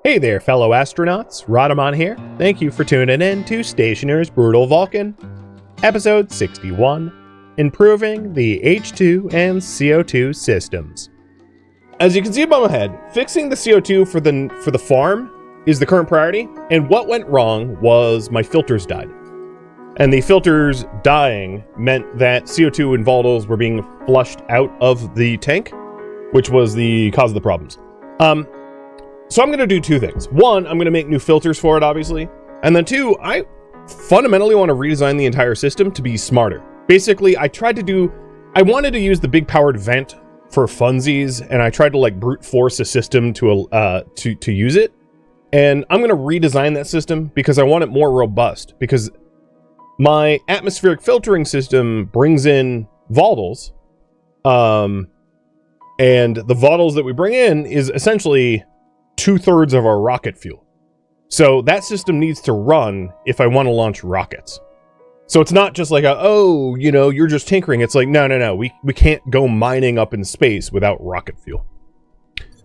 Hey there, fellow astronauts. Rodamon here. Thank you for tuning in to Stationeers Brutal Vulcan, episode 61, Improving the H2 and CO2 Systems. As you can see above my head, fixing the CO2 for the farm is the current priority, and what went wrong was my filters died. And the filters dying meant that CO2 and volatiles were being flushed out of the tank, which was the cause of the problems. So I'm going to do two things. One, I'm going to make new filters for it, obviously. And then two, I fundamentally want to redesign the entire system to be smarter. Basically, I wanted to use the big powered vent for funsies, and I tried to like brute force a system to use it. And I'm going to redesign that system because I want it more robust, because my atmospheric filtering system brings in volatiles. And the volatiles that we bring in is essentially 2/3 of our rocket fuel. So that system needs to run if I want to launch rockets. So it's not just like you're just tinkering. It's like, no. We can't go mining up in space without rocket fuel.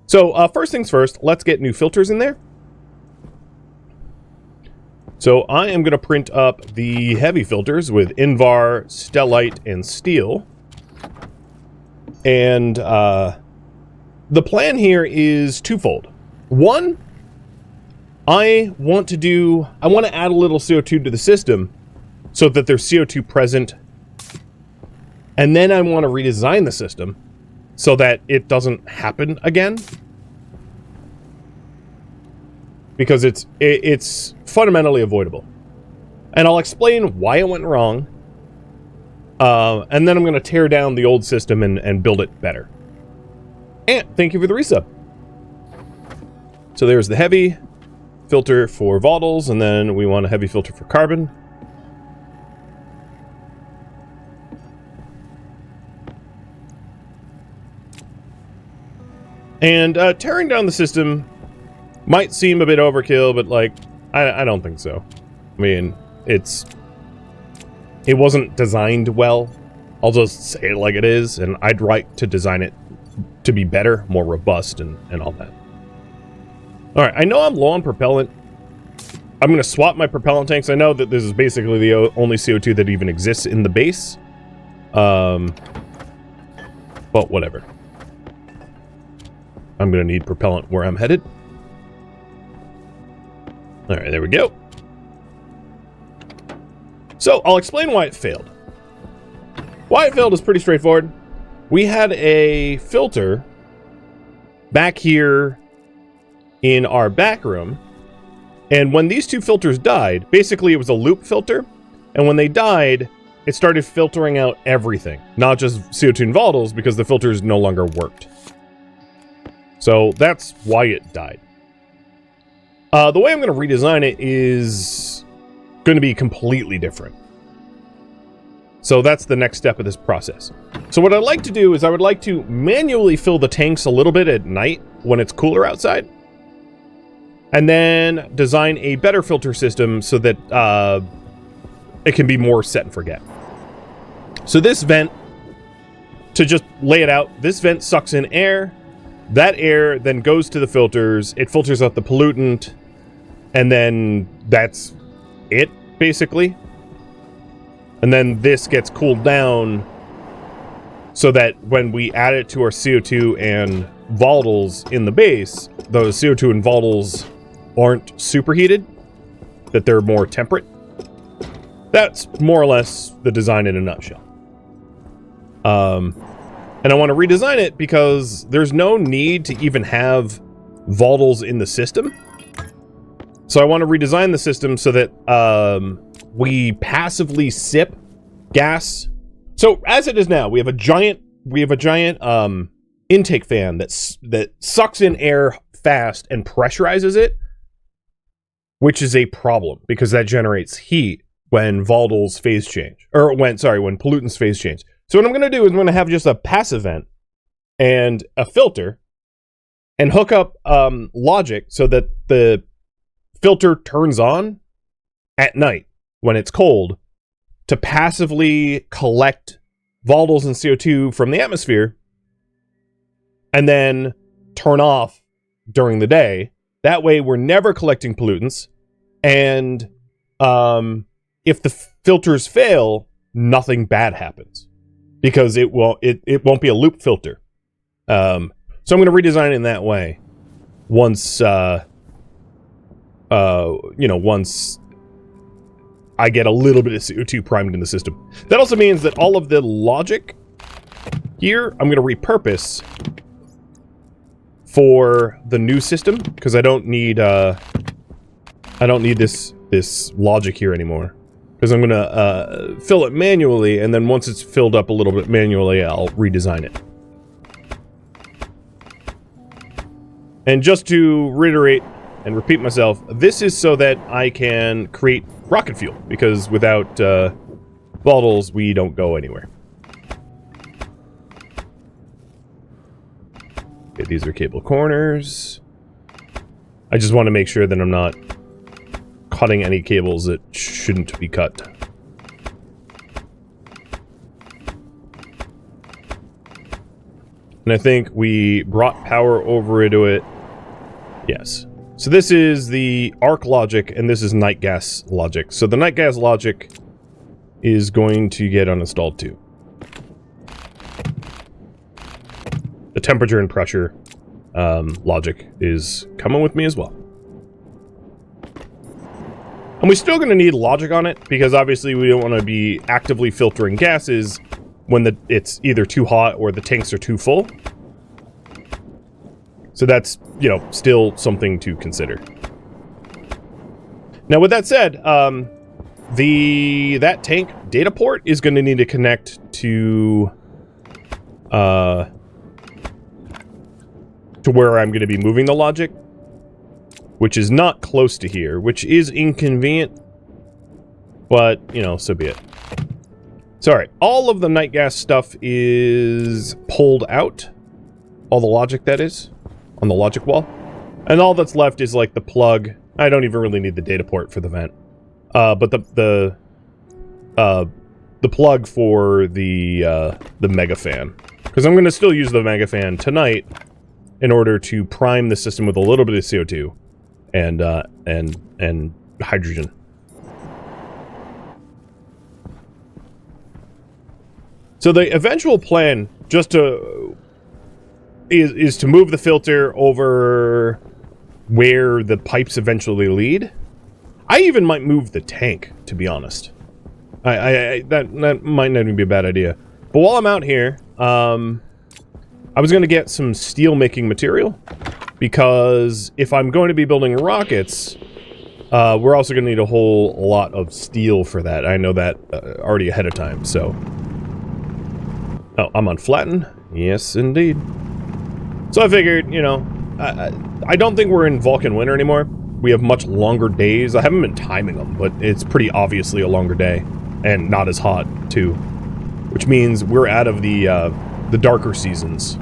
So first things first, let's get new filters in there. So I am going to print up the heavy filters with Invar, Stellite, and Steel. And the plan here is twofold. One, I want to add a little CO2 to the system so that there's CO2 present. And then I want to redesign the system so that it doesn't happen again. Because it's fundamentally avoidable. And I'll explain why it went wrong. And then I'm going to tear down the old system and build it better. And thank you for the resub. So there's the heavy filter for volatiles, and then we want a heavy filter for carbon. And tearing down the system might seem a bit overkill, but like, I don't think so. I mean, it wasn't designed well. I'll just say it like it is, and I'd like to design it to be better, more robust, and all that. Alright, I know I'm low on propellant. I'm going to swap my propellant tanks. I know that this is basically the only CO2 that even exists in the base. But whatever. I'm going to need propellant where I'm headed. Alright, there we go. So, I'll explain why it failed. Why it failed is pretty straightforward. We had a filter back here in our back room, and when these two filters died, basically it was a loop filter, and when they died, it started filtering out everything, not just CO2 and volatiles, because the filters no longer worked. So that's why it died. The way I'm going to redesign it is going to be completely different. So that's the next step of this process. So what I'd like to do is I would like to manually fill the tanks a little bit at night when it's cooler outside. And then design a better filter system so that it can be more set and forget. So this vent, to just lay it out, this vent sucks in air. That air then goes to the filters. It filters out the pollutant. And then that's it, basically. And then this gets cooled down so that when we add it to our CO2 and volatiles in the base, those CO2 and volatiles aren't superheated, that they're more temperate. That's more or less the design in a nutshell. And I want to redesign it because there's no need to even have volatiles in the system. So I want to redesign the system so that we passively sip gas. So as it is now, we have a giant intake fan that sucks in air fast and pressurizes it, which is a problem because that generates heat when volatiles phase change, or when pollutants phase change. So what I'm going to do is I'm going to have just a passive vent and a filter and hook up logic so that the filter turns on at night when it's cold to passively collect volatiles and CO2 from the atmosphere and then turn off during the day That way we're never collecting pollutants. And if the filters fail, nothing bad happens. Because it won't be a loop filter. So I'm going to redesign it in that way. Once, once I get a little bit of CO2 primed in the system. That also means that all of the logic here, I'm going to repurpose for the new system, because I don't need this logic here anymore. Because I'm going to fill it manually, and then once it's filled up a little bit manually, I'll redesign it. And just to reiterate and repeat myself, this is so that I can create rocket fuel, because without volatiles, we don't go anywhere. Okay, these are cable corners. I just want to make sure that I'm not cutting any cables that shouldn't be cut. And I think we brought power over into it. Yes. So this is the arc logic, and this is night gas logic. So the night gas logic is going to get uninstalled too. The temperature and pressure logic is coming with me as well. And we're still going to need logic on it, because obviously we don't want to be actively filtering gases when it's either too hot or the tanks are too full. So that's, still something to consider. Now, with that said, that tank data port is going to need to connect to where I'm going to be moving the logic, which is not close to here, which is inconvenient, but, so be it. So, alright, all of the night gas stuff is pulled out. All the logic, that is, on the logic wall. And all that's left is, like, the plug. I don't even really need the data port for the vent. But the plug for the mega fan. Because I'm going to still use the mega fan tonight in order to prime the system with a little bit of CO2 and hydrogen. So the eventual plan, is to move the filter over where the pipes eventually lead. I even might move the tank, to be honest. That might not even be a bad idea. But while I'm out here, I was going to get some steel making material, because if I'm going to be building rockets, we're also going to need a whole lot of steel for that. I know that already ahead of time, so... Oh, I'm on flatten? Yes, indeed. So I figured, I don't think we're in Vulcan winter anymore. We have much longer days. I haven't been timing them, but it's pretty obviously a longer day. And not as hot, too. Which means we're out of the darker seasons.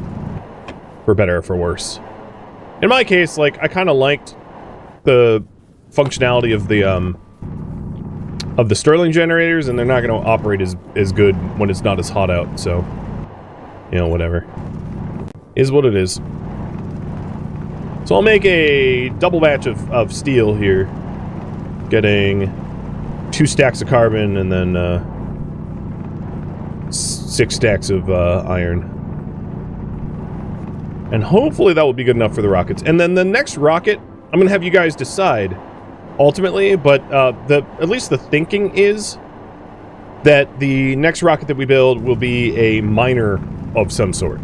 For better or for worse. In my case, I kind of liked the functionality of the Stirling generators, and they're not going to operate as good when it's not as hot out, so... whatever. Is what it is. So I'll make a double batch of steel here. Getting 2 stacks of carbon and then 6 stacks of iron. And hopefully that will be good enough for the rockets. And then the next rocket, I'm going to have you guys decide ultimately, but at least the thinking is that the next rocket that we build will be a miner of some sort.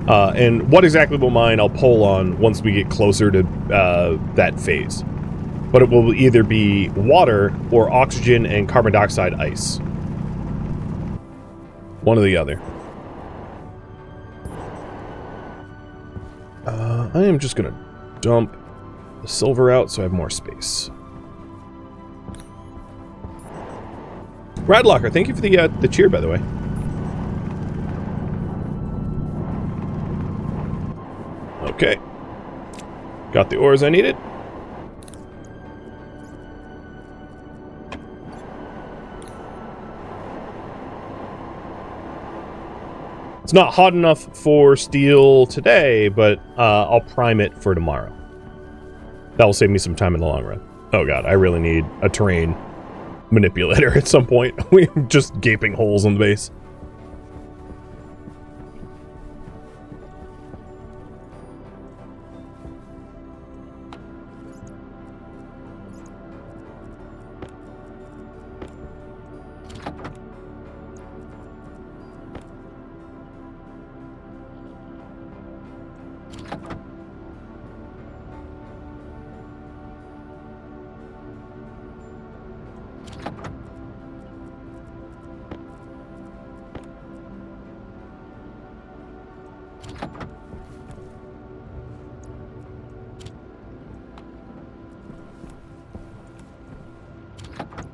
And what exactly we'll mine, I'll poll on once we get closer to that phase. But it will either be water or oxygen and carbon dioxide ice. One or the other. I am just going to dump the silver out so I have more space. Radlocker, thank you for the cheer, by the way. Okay. Got the ores I needed. It's not hot enough for steel today, but I'll prime it for tomorrow. That will save me some time in the long run. Oh god, I really need a terrain manipulator at some point. We have just gaping holes in the base.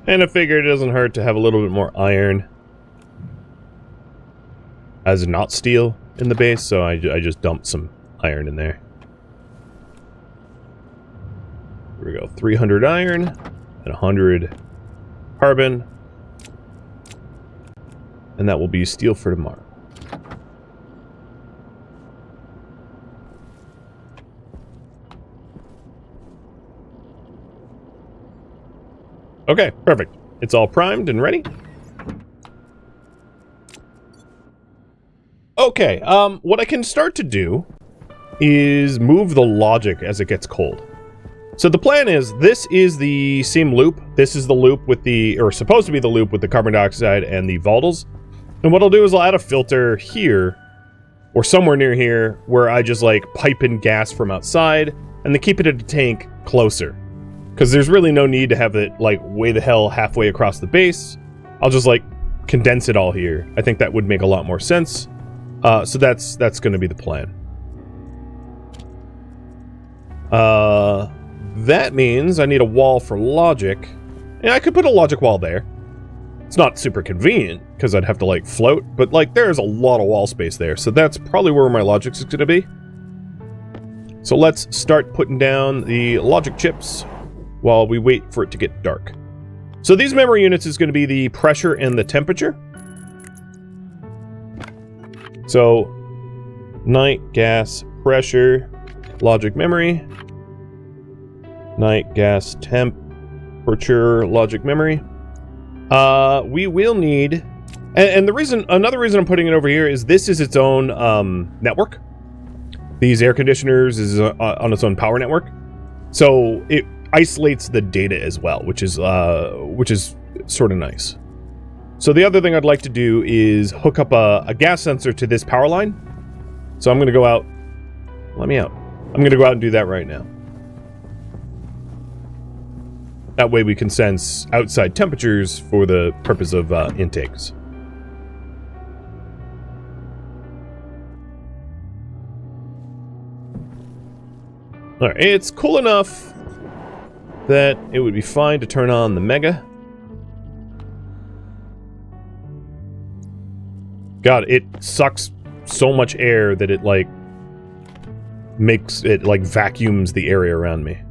And I figured it doesn't hurt to have a little bit more iron as not steel in the base, so I just dumped some iron in there. Here we go, 300 iron and 100 carbon. And that will be steel for tomorrow. Okay, perfect. It's all primed and ready. Okay, what I can start to do is move the logic as it gets cold. So the plan is, this is the same loop. This is the loop with the, or supposed to be the loop with the carbon dioxide and the volatiles. And what I'll do is I'll add a filter here, or somewhere near here, where I just like pipe in gas from outside, and then keep it at a tank closer. Because there's really no need to have it, like, way the hell halfway across the base. I'll just, like, condense it all here. I think that would make a lot more sense. So that's going to be the plan. That means I need a wall for logic. Yeah, I could put a logic wall there. It's not super convenient, because I'd have to, like, float. But, like, there's a lot of wall space there. So that's probably where my logic is going to be. So let's start putting down the logic chips while we wait for it to get dark. So these memory units is going to be the pressure and the temperature. So night, gas, pressure, logic memory. Night, gas, temperature, logic memory. We will need, and another reason I'm putting it over here is this is its own network. These air conditioners is on its own power network. So it isolates the data as well, which is sort of nice. So the other thing I'd like to do is hook up a gas sensor to this power line. So I'm going to go out. Let me out. I'm going to go out and do that right now. That way we can sense outside temperatures for the purpose of intakes. All right, it's cool enough that it would be fine to turn on the Mega. God, it sucks so much air that it, like, makes it, like, vacuums the area around me.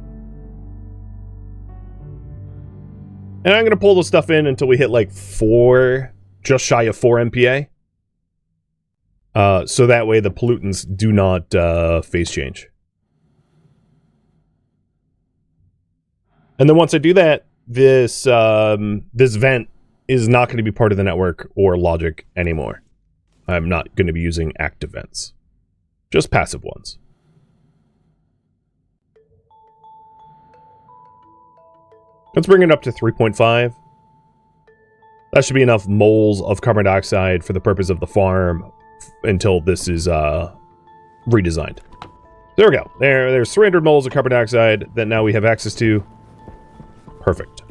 And I'm going to pull the stuff in until we hit, like, just shy of 4 MPa. So that way the pollutants do not phase change. And then once I do that, this vent is not going to be part of the network or logic anymore. I'm not going to be using active vents. Just passive ones. Let's bring it up to 3.5. That should be enough moles of carbon dioxide for the purpose of the farm until this is redesigned. There we go. There's 300 moles of carbon dioxide that now we have access to. Perfect.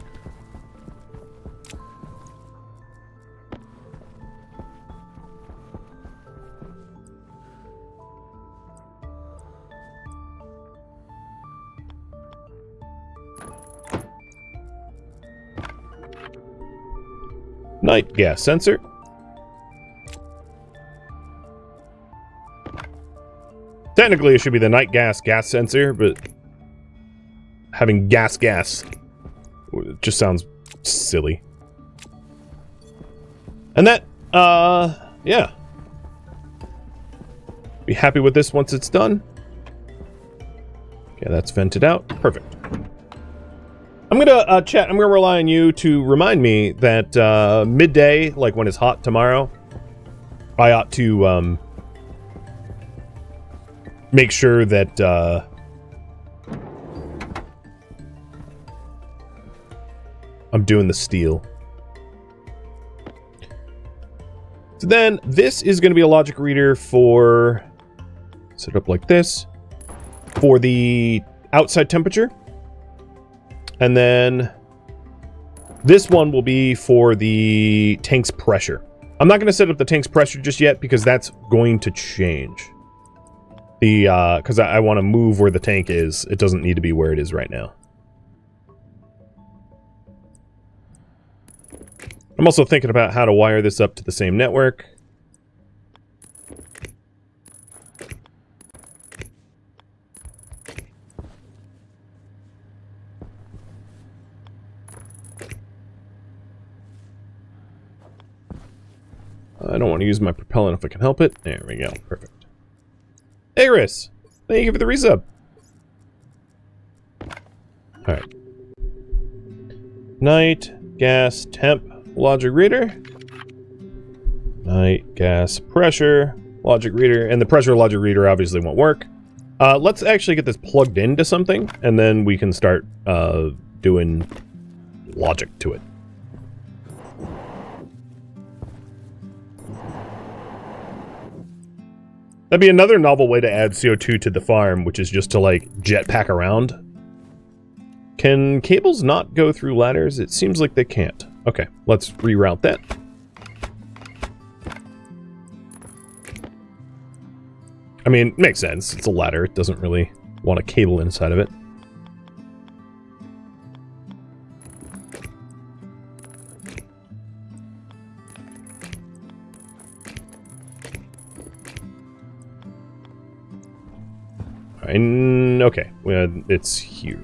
Night gas sensor. Technically, it should be the night gas sensor, but having gas just sounds silly. And that, yeah. Be happy with this once it's done. Okay, that's vented out. Perfect. I'm gonna, chat, I'm gonna rely on you to remind me that, midday, like when it's hot tomorrow, I ought to, make sure that, I'm doing the steel. So then, this is going to be a logic reader for... Set it up like this. For the outside temperature. And then... This one will be for the tank's pressure. I'm not going to set up the tank's pressure just yet, because that's going to change. Because I want to move where the tank is. It doesn't need to be where it is right now. I'm also thinking about how to wire this up to the same network. I don't want to use my propellant if I can help it. There we go. Perfect. Hey, Chris. Thank you for the resub. Alright. Night, gas, temp. Logic reader, night, gas, pressure, logic reader, and the pressure logic reader obviously won't work. Let's actually get this plugged into something, and then we can start doing logic to it. That'd be another novel way to add CO2 to the farm, which is just to, like, jetpack around. Can cables not go through ladders? It seems like they can't. Okay, let's reroute that. I mean, makes sense. It's a ladder. It doesn't really want a cable inside of it. Okay, it's here.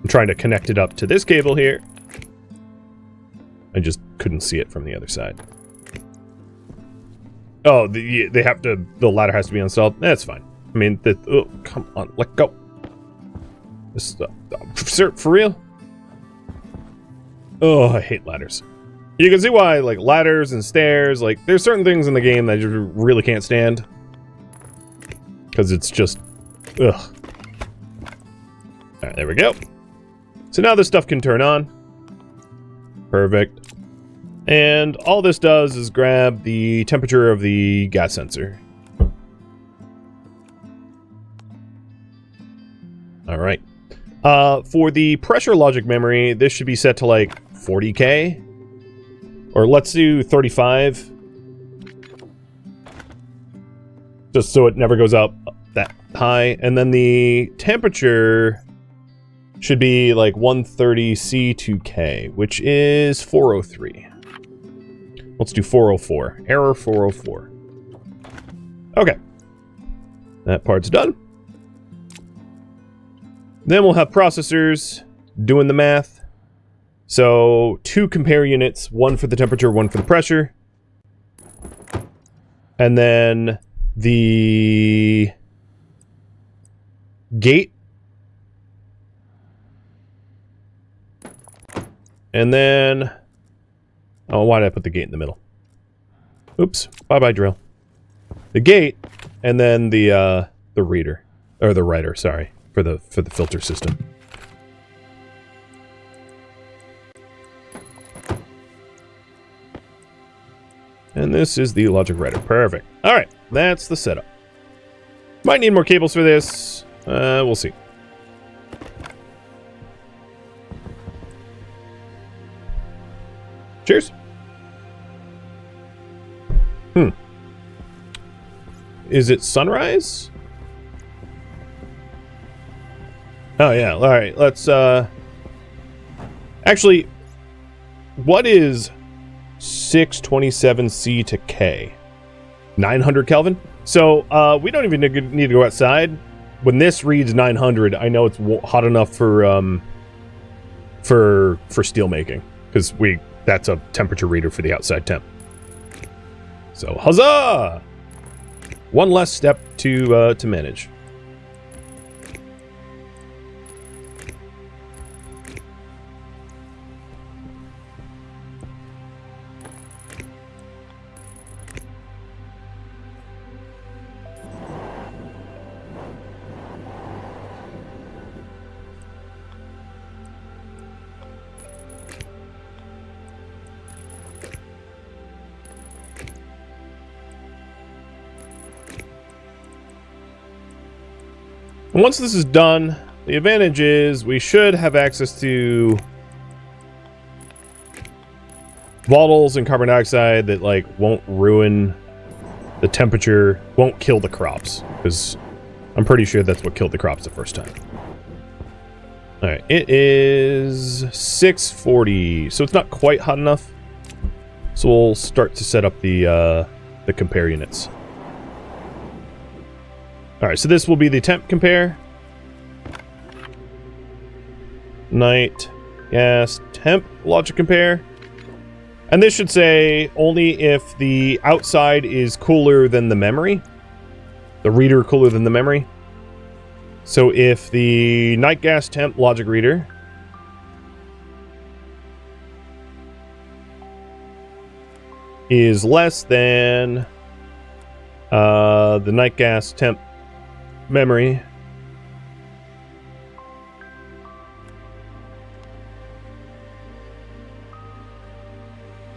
I'm trying to connect it up to this cable here. I just couldn't see it from the other side. Oh, they have to. The ladder has to be installed. That's fine. I mean, oh, come on, let go. This, sir, for real? Oh, I hate ladders. You can see why, like ladders and stairs. Like, there's certain things in the game that you really can't stand because it's just, ugh. All right, there we go. So now this stuff can turn on. Perfect. And all this does is grab the temperature of the gas sensor. All right. For the pressure logic memory, this should be set to like 40K. Or let's do 35. Just so it never goes up that high. And then the temperature should be like 130 C2K, which is 403. Let's do 404. Error 404. Okay. That part's done. Then we'll have processors doing the math. So 2 compare units, 1 for the temperature, 1 for the pressure. And then the gate. And then, oh, why did I put the gate in the middle? Oops, bye-bye drill. The gate, and then the reader, or the writer, sorry, for the filter system. And this is the logic writer. Perfect. All right, that's the setup. Might need more cables for this. We'll see. Cheers. Is it sunrise? Oh yeah, all right, let's actually, what is 627C to K? 900 Kelvin? So, we don't even need to go outside. When this reads 900, I know it's hot enough for steel making, because that's a temperature reader for the outside temp. So, huzzah! One less step to manage. Once this is done, the advantage is we should have access to volatiles and carbon dioxide that like won't ruin the temperature, won't kill the crops, because I'm pretty sure that's what killed the crops the first time. All right, it is 6:40, so it's not quite hot enough. So we'll start to set up the compare units. All right, so this will be the temp compare. Night, gas, temp, logic compare. And this should say only if the outside is cooler than the memory. The reader cooler than the memory. So if the night gas temp logic reader is less than the night gas temp memory,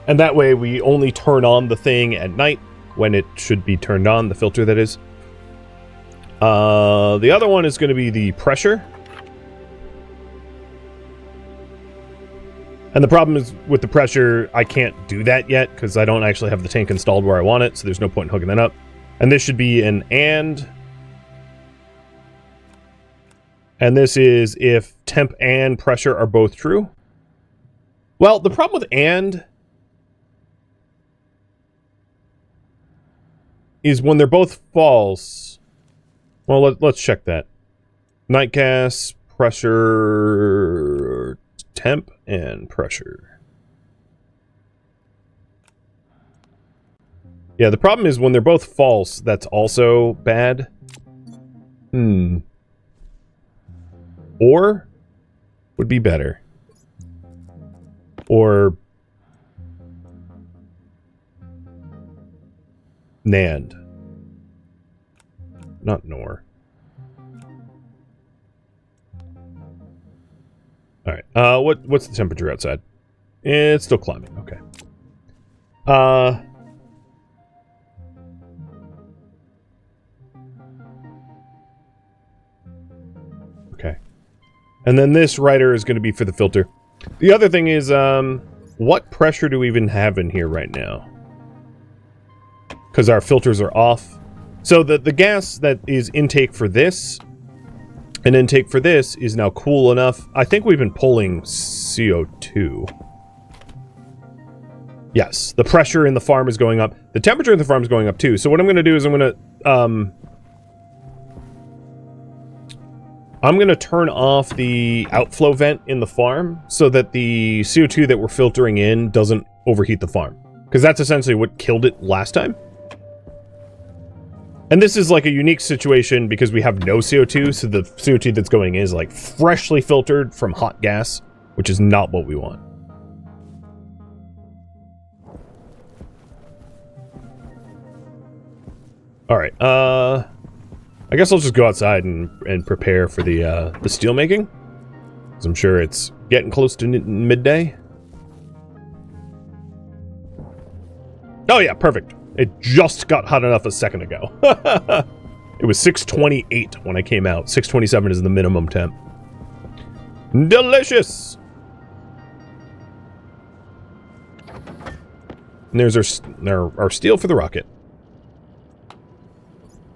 and that way we only turn on the thing at night when it should be turned on, the filter that is. The other one is going to be the pressure. And the problem is with the pressure, I can't do that yet because I don't actually have the tank installed where I want it, so there's no point in hooking that up. And this should be an and this is if temp and pressure are both true. Well, the problem with and is when they're both false. Well, let's check that. Night gas, pressure, temp, and pressure. Yeah, the problem is when they're both false, that's also bad. Or would be better. Or NAND. Not NOR. Alright, what's the temperature outside? It's still climbing, okay. Okay. And then this writer is going to be for the filter. The other thing is, what pressure do we even have in here right now? Because our filters are off. So the gas that is intake for this and intake for this is now cool enough. I think we've been pulling CO2. Yes, the pressure in the farm is going up. The temperature in the farm is going up too. So what I'm going to do is I'm going to turn off the outflow vent in the farm so that the CO2 that we're filtering in doesn't overheat the farm. Because that's essentially what killed it last time. And this is like a unique situation because we have no CO2, so the CO2 that's going in is like freshly filtered from hot gas, which is not what we want. Alright, I guess I'll just go outside and prepare for the steel making. Because I'm sure it's getting close to midday. Oh yeah, perfect. It just got hot enough a second ago. It was 6:28 when I came out. 6:27 is the minimum temp. Delicious! And there's our steel for the rocket.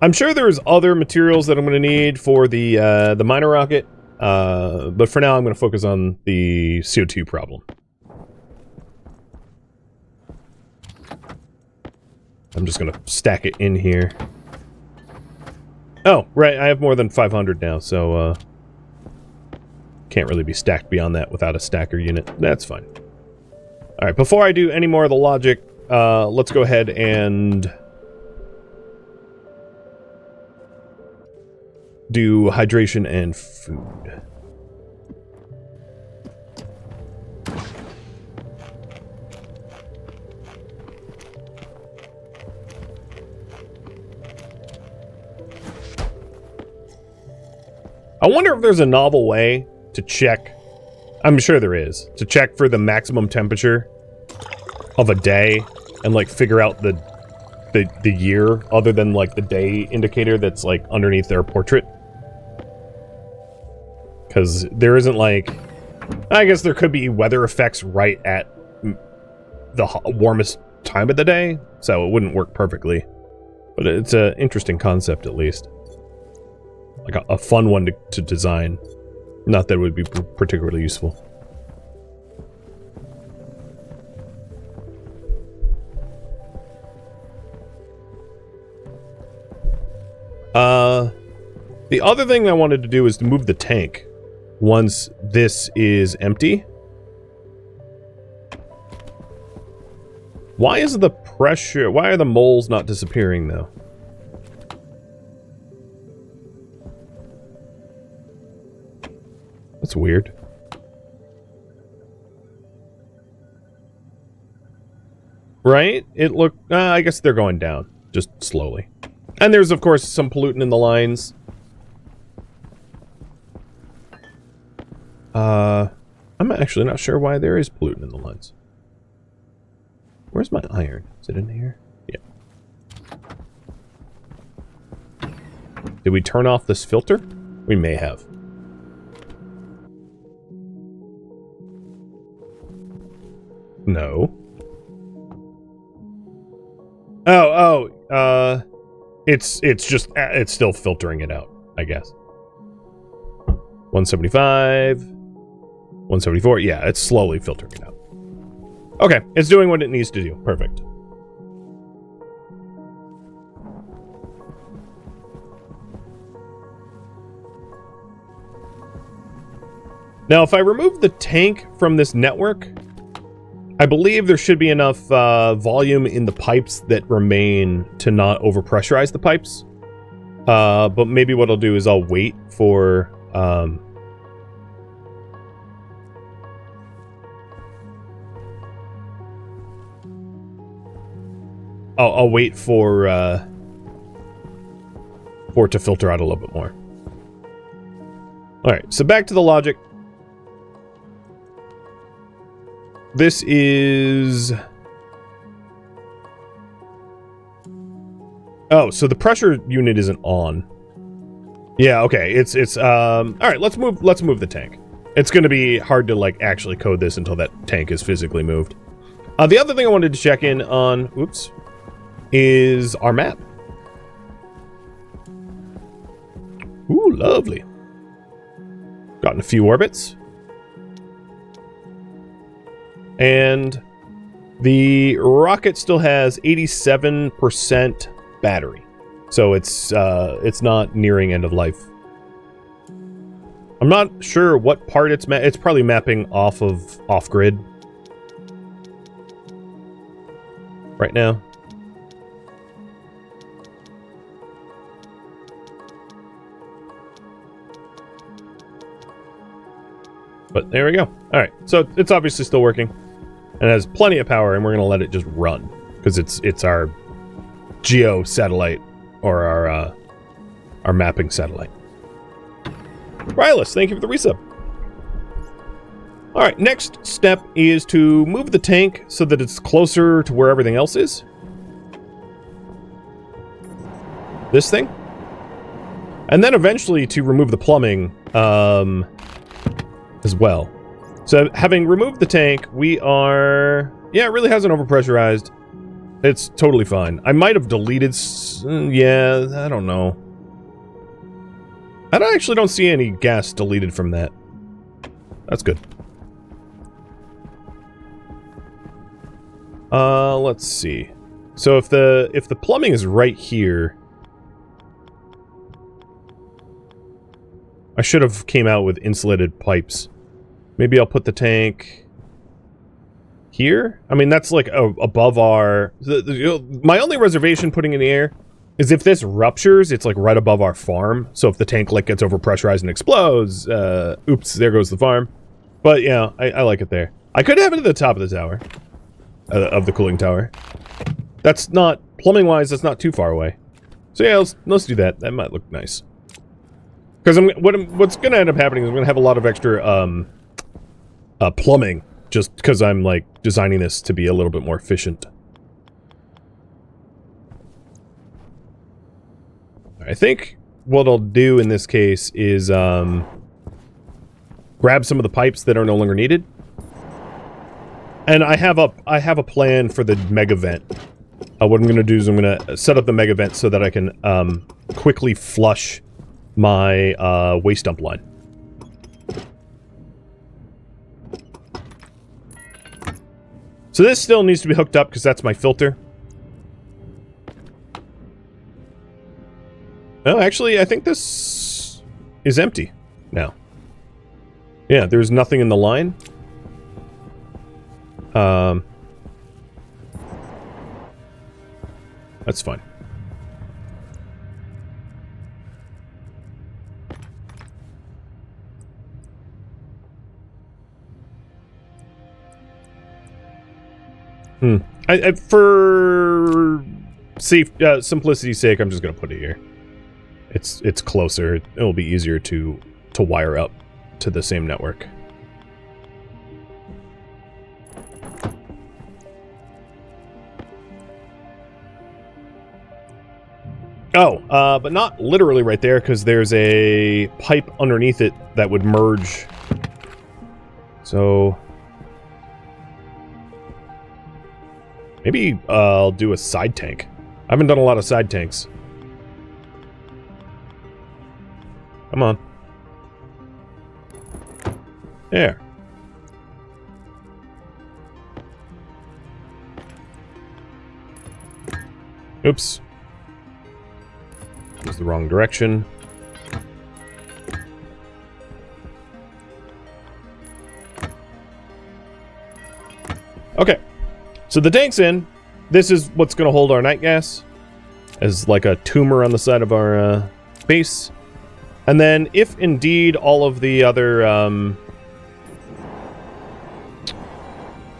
I'm sure there's other materials that I'm going to need for the miner rocket, but for now I'm going to focus on the CO2 problem. I'm just going to stack it in here. Oh, right, I have more than 500 now, so can't really be stacked beyond that without a stacker unit. That's fine. Alright, before I do any more of the logic, let's go ahead and do hydration and food. I wonder if there's a novel way to check. I'm sure there is, to check for the maximum temperature of a day and like figure out the year other than like the day indicator that's like underneath their portrait. Because there isn't like, I guess there could be weather effects right at the warmest time of the day, so it wouldn't work perfectly. But it's an interesting concept at least. Like a fun one to design. Not that it would be particularly useful. The other thing I wanted to do is to move the tank once this is empty. Why is the pressure... Why are the moles not disappearing, though? That's weird. Right? It looked... I guess they're going down. Just slowly. And there's, of course, some pollutant in the lines. I'm actually not sure why there is pollutant in the lines. Where's my iron? Is it in here? Yeah. Did we turn off this filter? We may have. No. It's just, it's still filtering it out, I guess. 175, 174, yeah, it's slowly filtering it out. Okay, it's doing what it needs to do. Perfect. Now, if I remove the tank from this network, I believe there should be enough volume in the pipes that remain to not overpressurize the pipes. But maybe what I'll do is I'll wait for... I'll wait for it to filter out a little bit more. Alright, so back to the logic. This is... Oh, so the pressure unit isn't on. Yeah, okay. It's all right, let's move the tank. It's going to be hard to like actually code this until that tank is physically moved. The other thing I wanted to check in on, oops, is our map. Ooh, lovely. Gotten a few orbits. And the rocket still has 87% battery. So it's not nearing end of life. I'm not sure what part it's probably mapping off grid right now. But there we go. All right, so it's obviously still working. And it has plenty of power, and we're going to let it just run. Because it's our geo satellite, or our mapping satellite. Rylus, thank you for the resub. Alright, next step is to move the tank so that it's closer to where everything else is. This thing. And then eventually to remove the plumbing as well. So, having removed the tank, we are... Yeah, it really hasn't overpressurized. It's totally fine. I might have deleted... Yeah, I don't know. I actually don't see any gas deleted from that. That's good. Let's see. So if the plumbing is right here... I should have came out with insulated pipes. Maybe I'll put the tank here. I mean, that's like above our... my only reservation putting in the air is if this ruptures, it's like right above our farm. So if the tank like gets overpressurized and explodes, oops, there goes the farm. But yeah, I like it there. I could have it at the top of the tower, of the cooling tower. That's not, plumbing wise, that's not too far away. So yeah, let's do that. That might look nice. Because what's going to end up happening is I'm going to have a lot of extra plumbing, just because I'm like designing this to be a little bit more efficient. I think what I'll do in this case is grab some of the pipes that are no longer needed. And I have a plan for the mega vent. What I'm going to do is I'm going to set up the mega vent so that I can quickly flush my waste dump line. So this still needs to be hooked up because that's my filter. Oh, actually, I think this is empty now. Yeah, there's nothing in the line. That's fine. For simplicity's sake, I'm just gonna put it here. It's closer. It'll be easier to wire up to the same network. Oh, but not literally right there, because there's a pipe underneath it that would merge. So maybe I'll do a side tank. I haven't done a lot of side tanks. Come on. There. Oops. It was the wrong direction. Okay. So the tank's in. This is what's going to hold our night gas as like a tumor on the side of our base. And then if indeed all of the other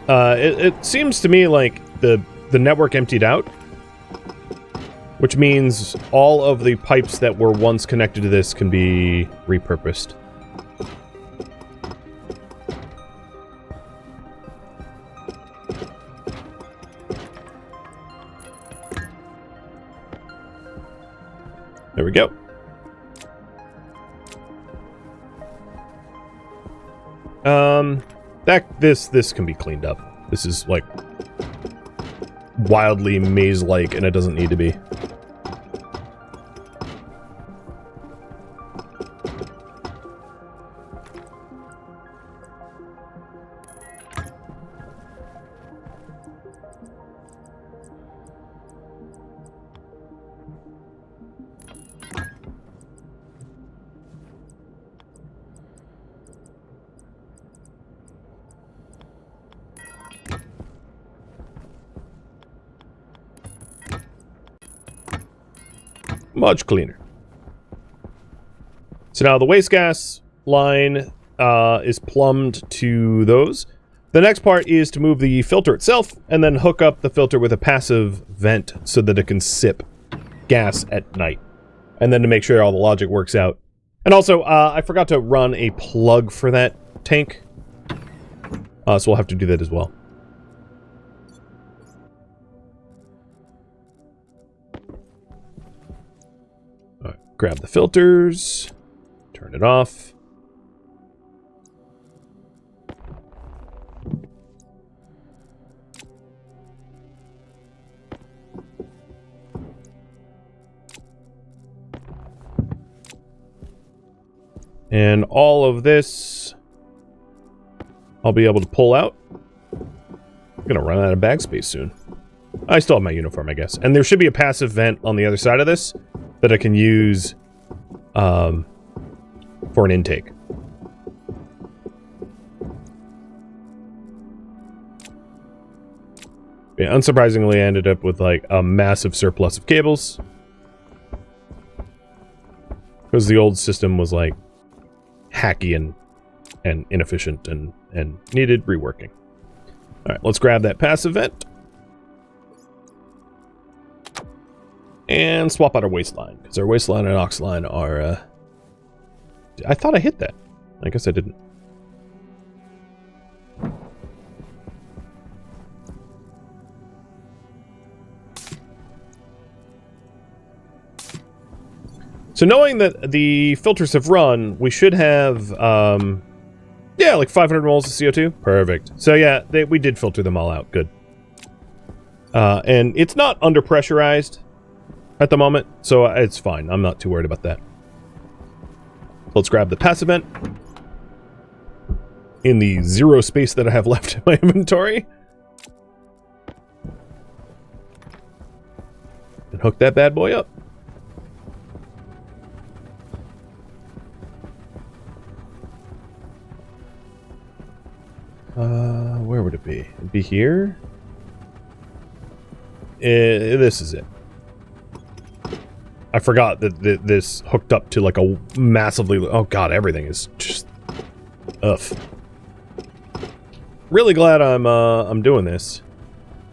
it seems to me like the network emptied out, which means all of the pipes that were once connected to this can be repurposed. There we go. This can be cleaned up. This is like wildly maze-like, and it doesn't need to be. Much cleaner. So now the waste gas line is plumbed to those. The next part is to move the filter itself and then hook up the filter with a passive vent so that it can sip gas at night. And then to make sure all the logic works out. And also, I forgot to run a plug for that tank. So we'll have to do that as well. Grab the filters, turn it off. And all of this, I'll be able to pull out. I'm gonna run out of bag space soon. I still have my uniform, I guess. And there should be a passive vent on the other side of this that I can use for an intake. Yeah, unsurprisingly, I ended up with like a massive surplus of cables. Because the old system was like hacky and inefficient and needed reworking. All right, let's grab that passive vent. And swap out our waistline, because our waistline and aux line are... I thought I hit that. I guess I didn't. So knowing that the filters have run, we should have, yeah, like 500 moles of CO2. Perfect. So yeah, we did filter them all out. Good. And it's not under pressurized at the moment, so it's fine. I'm not too worried about that. Let's grab the passive vent in the 0 space that I have left in my inventory. And hook that bad boy up. Where would it be? It'd be here? This is it. I forgot that this hooked up to like a massively... Oh god, everything is just... Ugh. Really glad I'm doing this.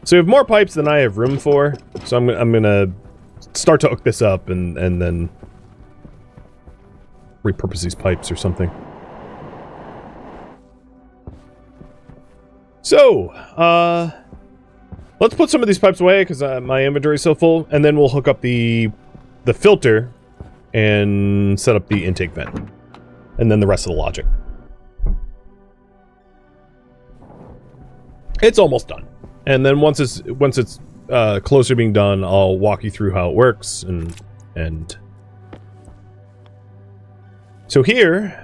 So we have more pipes than I have room for. So I'm gonna start to hook this up and then repurpose these pipes or something. So, let's put some of these pipes away because my inventory is so full, and then we'll hook up the filter and set up the intake vent, and then the rest of the logic. It's almost done, and then once it's closer to being done, I'll walk you through how it works and so here,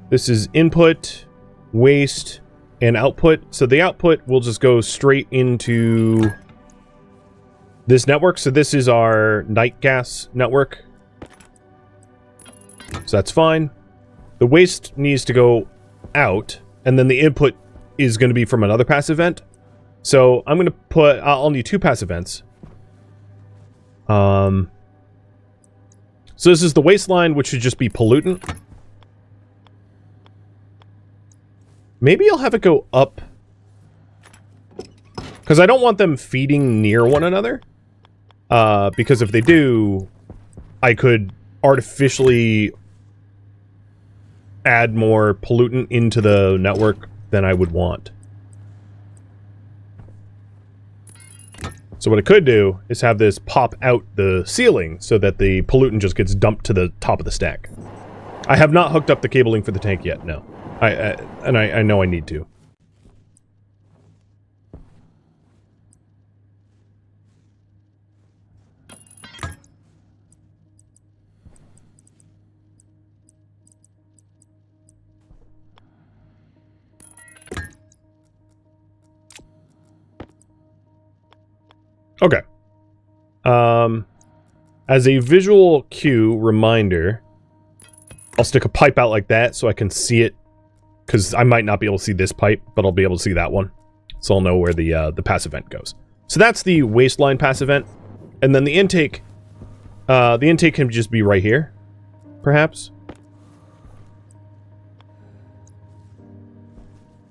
this is input, waste, and output. So the output will just go straight into this network. So this is our night gas network. So that's fine. The waste needs to go out, and then the input is going to be from another passive vent. So I'm going to put... I'll need 2 passive vents. So this is the waste line, which should just be pollutant. Maybe I'll have it go up. Because I don't want them feeding near one another. Because if they do, I could artificially add more pollutant into the network than I would want. So what I could do is have this pop out the ceiling so that the pollutant just gets dumped to the top of the stack. I have not hooked up the cabling for the tank yet, no. I know I need to. Okay. As a visual cue reminder, I'll stick a pipe out like that so I can see it. Because I might not be able to see this pipe, but I'll be able to see that one. So I'll know where the passive vent goes. So that's the waistline passive vent. And then the intake can just be right here, perhaps.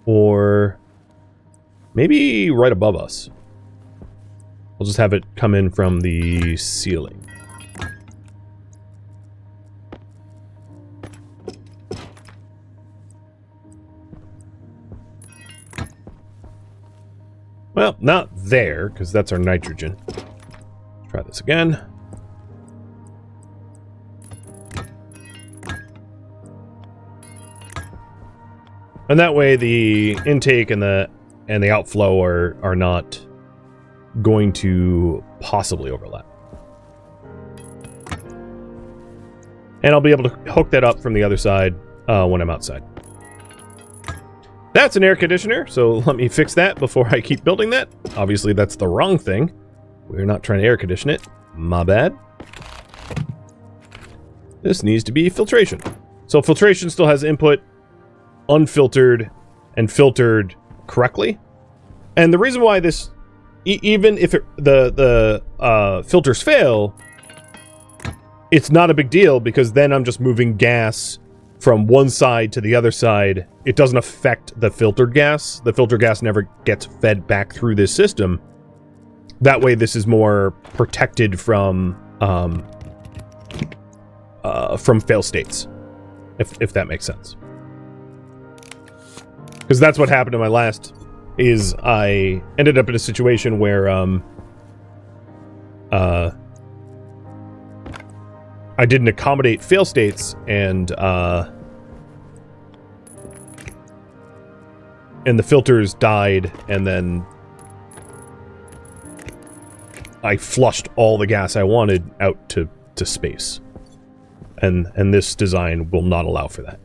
Or maybe right above us. We'll just have it come in from the ceiling. Well, not there, because that's our nitrogen. Let's try this again. And that way the intake and the outflow are not going to possibly overlap. And I'll be able to hook that up from the other side when I'm outside. That's an air conditioner, so let me fix that before I keep building that. Obviously, that's the wrong thing. We're not trying to air condition it. My bad. This needs to be filtration. So filtration still has input, unfiltered, and filtered correctly. And the reason why this even if the filters fail, it's not a big deal because then I'm just moving gas from one side to the other side. It doesn't affect the filtered gas. The filtered gas never gets fed back through this system. That way, this is more protected from fail states, if that makes sense. Because that's what happened in my last. Is I ended up in a situation where I didn't accommodate fail states, and the filters died, and then I flushed all the gas I wanted out to space. And this design will not allow for that.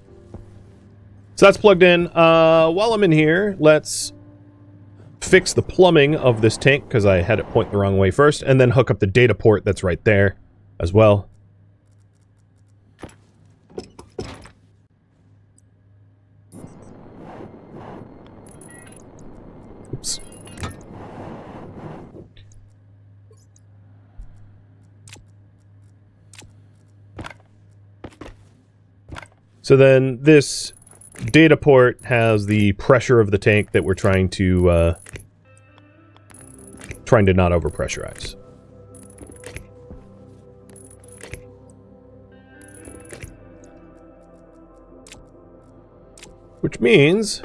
So that's plugged in. While I'm in here, let's fix the plumbing of this tank, because I had it point the wrong way first, and then hook up the data port that's right there as well. Oops. So then this data port has the pressure of the tank that we're trying to not overpressurize. Which means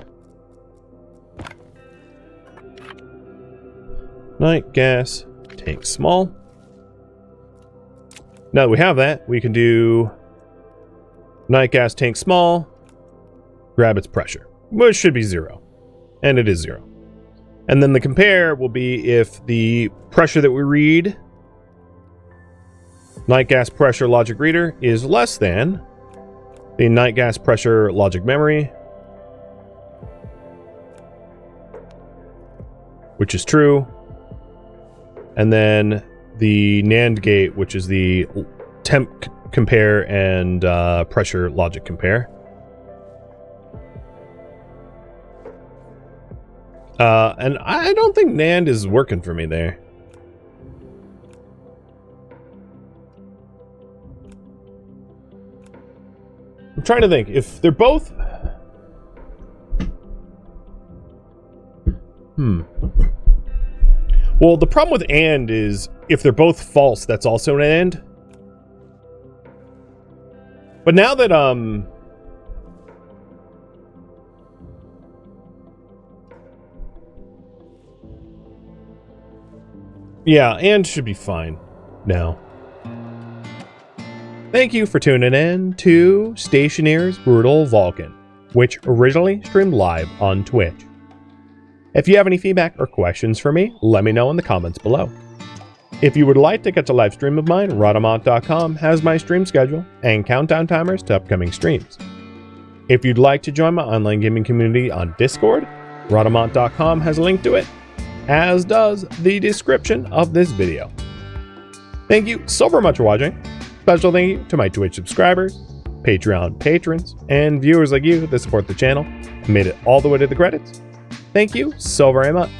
night gas tank small. Now that we have that, we can do night gas tank small, grab its pressure, which should be 0. And it is 0. And then the compare will be if the pressure that we read, night gas pressure logic reader, is less than the night gas pressure logic memory, which is true. And then the NAND gate, which is the temp compare and pressure logic compare. And I don't think NAND is working for me there. I'm trying to think if they're both. Well, the problem with AND is if they're both false, that's also an AND. But now that yeah, and should be fine now. Thank you for tuning in to Stationeers Brutal Vulcan, which originally streamed live on Twitch. If you have any feedback or questions for me, let me know in the comments below. If you would like to catch a live stream of mine, Rhodomont.com has my stream schedule and countdown timers to upcoming streams. If you'd like to join my online gaming community on Discord, Rhodomont.com has a link to it, as does the description of this video. Thank you so very much for watching. Special thank you to my Twitch subscribers, Patreon patrons, and viewers like you that support the channel and made it all the way to the credits. Thank you so very much.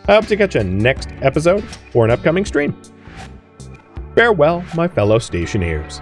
I hope to catch you next episode or an upcoming stream. Farewell, my fellow Stationeers.